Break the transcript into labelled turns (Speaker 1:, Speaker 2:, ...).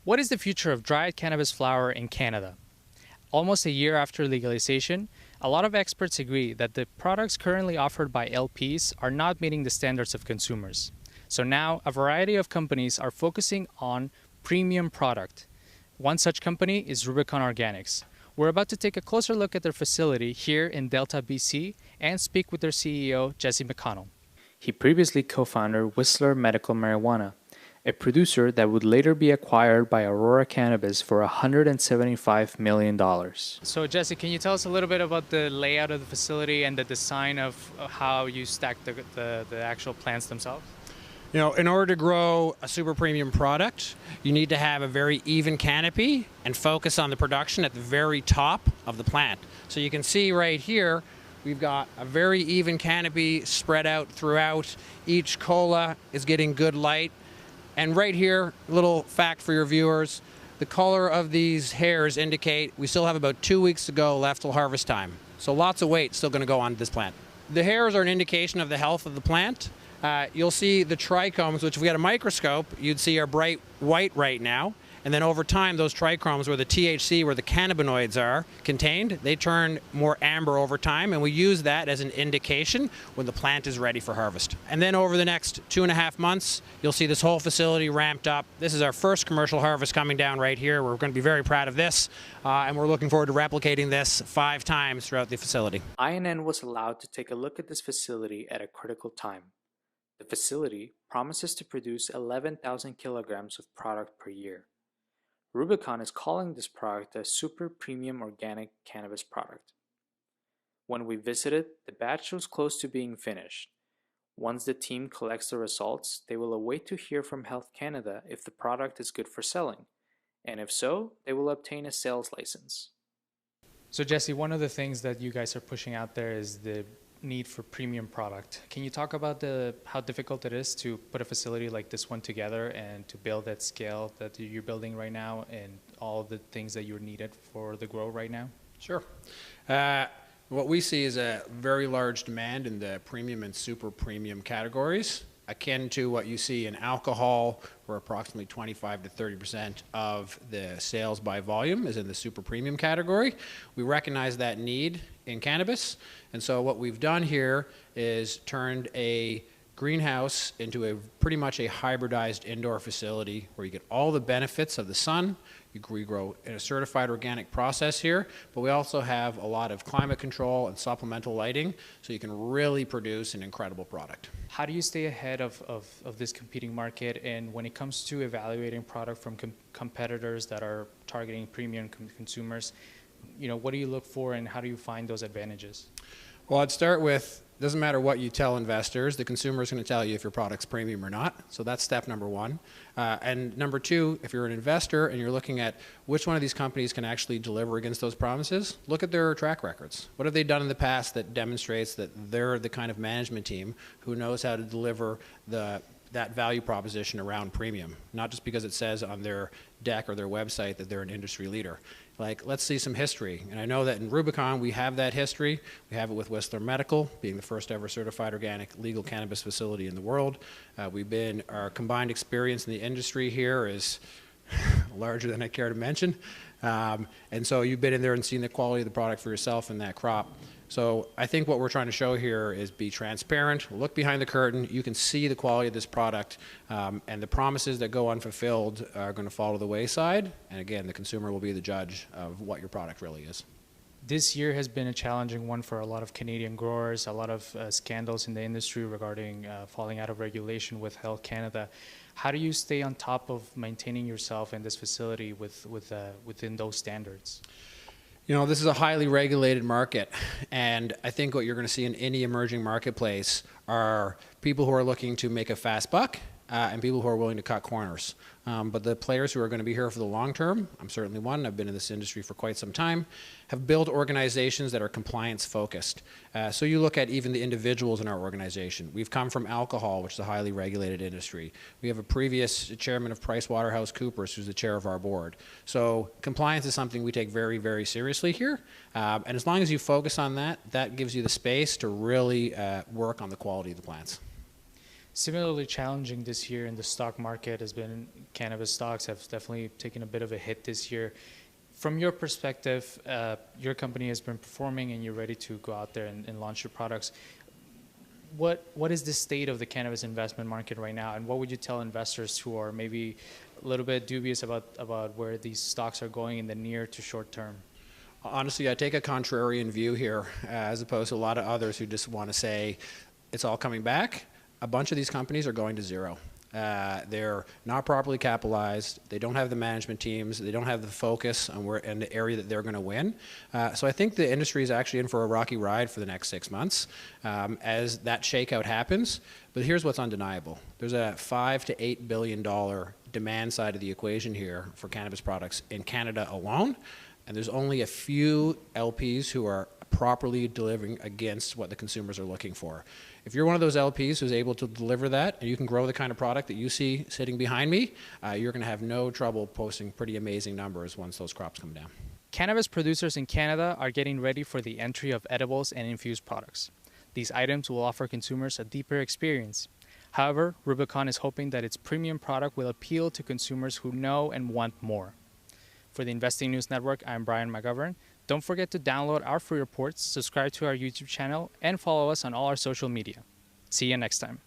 Speaker 1: What is the future of dried cannabis flower in Canada? Almost a year after legalization, a lot of experts agree that the products currently offered by LPs are not meeting the standards of consumers. So now, a variety of companies are focusing on premium product. One such company is Rubicon Organics. We're about to take a closer look at their facility here in Delta, BC, and speak with their CEO, Jesse McConnell. He previously co-founded Whistler Medical Marijuana, a producer that would later be acquired by Aurora Cannabis for $175 million. So Jesse, can you tell us a little bit about the layout of the facility and the design of how you stack the actual plants themselves?
Speaker 2: You know, in order to grow a super premium product, you need to have a very even canopy and focus on the production at the very top of the plant. So you can see right here, we've got a very even canopy spread out throughout. Each cola is getting good light. And right here, a little fact for your viewers, the color of these hairs indicate we still have about 2 weeks to go left till harvest time. So lots of weight still going to go on this plant. The hairs are an indication of the health of the plant. You'll see the trichomes, which if we had a microscope, you'd see are bright white right now. And then over time, those trichomes where the THC, where the cannabinoids are contained, they turn more amber over time. And we use that as an indication when the plant is ready for harvest. And then over the next 2.5 months, you'll see this whole facility ramped up. This is our first commercial harvest coming down right here. We're going to be very proud of this. And we're looking forward to replicating this 5 times throughout the facility.
Speaker 1: INN was allowed to take a look at this facility at a critical time. The facility promises to produce 11,000 kilograms of product per year. Rubicon is calling this product a super premium organic cannabis product. When we visited, the batch was close to being finished. Once the team collects the results, they will await to hear from Health Canada if the product is good for selling, and if so, they will obtain a sales license. So Jesse, one of the things that you guys are pushing out there is the need for premium product. Can you talk about how difficult it is to put a facility like this one together and to build that scale that you're building right now and all the things that you're needed for the grow right now?
Speaker 2: Sure. What we see is a very large demand in the premium and super premium categories, akin to what you see in alcohol, where approximately 25 to 30% of the sales by volume is in the super premium category. We recognize that need in cannabis, and so what we've done here is turned a greenhouse into a pretty much a hybridized indoor facility where you get all the benefits of the sun. We grow in a certified organic process here, but we also have a lot of climate control and supplemental lighting, so you can really produce an incredible product.
Speaker 1: How do you stay ahead of this competing market, and when it comes to evaluating product from competitors that are targeting premium consumers, what do you look for and how do you find those advantages?
Speaker 2: Well, I'd start with, doesn't matter what you tell investors, the consumer is going to tell you if your product's premium or not. So that's step number 1. And number 2, if you're an investor and you're looking at which one of these companies can actually deliver against those promises, look at their track records. What have they done in the past that demonstrates that they're the kind of management team who knows how to deliver that value proposition around premium, not just because it says on their deck or their website that they're an industry leader. Like, let's see some history. And I know that in Rubicon, we have that history. We have it with Whistler Medical, being the first ever certified organic legal cannabis facility in the world. Our combined experience in the industry here is larger than I care to mention. And so you've been in there and seen the quality of the product for yourself in that crop. So I think what we're trying to show here is be transparent, look behind the curtain, you can see the quality of this product, and the promises that go unfulfilled are going to fall to the wayside. And again, the consumer will be the judge of what your product really is.
Speaker 1: This year has been a challenging one for a lot of Canadian growers, a lot of scandals in the industry regarding falling out of regulation with Health Canada. How do you stay on top of maintaining yourself in this facility within those standards?
Speaker 2: You know, this is a highly regulated market, and I think what you're going to see in any emerging marketplace are people who are looking to make a fast buck and people who are willing to cut corners. But the players who are going to be here for the long term, I'm certainly one, I've been in this industry for quite some time, have built organizations that are compliance focused. So you look at even the individuals in our organization. We've come from alcohol, which is a highly regulated industry. We have a previous chairman of PricewaterhouseCoopers, who's the chair of our board. So compliance is something we take very, very seriously here. And as long as you focus on that, that gives you the space to really work on the quality of the plants.
Speaker 3: Similarly challenging this year in the stock market has been cannabis stocks have definitely taken a bit of a hit this year. From your perspective, your company has been performing and you're ready to go out there and launch your products. What is the state of the cannabis investment market right now, and what would you tell investors who are maybe a little bit dubious about where these stocks are going in the near to short term?
Speaker 2: Honestly, I take a contrarian view here, as opposed to a lot of others who just want to say it's all coming back. A bunch of these companies are going to zero. They're not properly capitalized. They don't have the management teams. They don't have the focus on where in the area that they're going to win. So I think the industry is actually in for a rocky ride for the next 6 months as that shakeout happens. But here's what's undeniable: there's a $5 to $8 billion demand side of the equation here for cannabis products in Canada alone, and there's only a few LPs who are properly delivering against what the consumers are looking for. If you're one of those LPs who's able to deliver that, and you can grow the kind of product that you see sitting behind me, you're going to have no trouble posting pretty amazing numbers once those crops come down.
Speaker 3: Cannabis producers in Canada are getting ready for the entry of edibles and infused products. These items will offer consumers a deeper experience. However, Rubicon is hoping that its premium product will appeal to consumers who know and want more. For the Investing News Network, I'm Brian McGovern. Don't forget to download our free reports, subscribe to our YouTube channel, and follow us on all our social media. See you next time.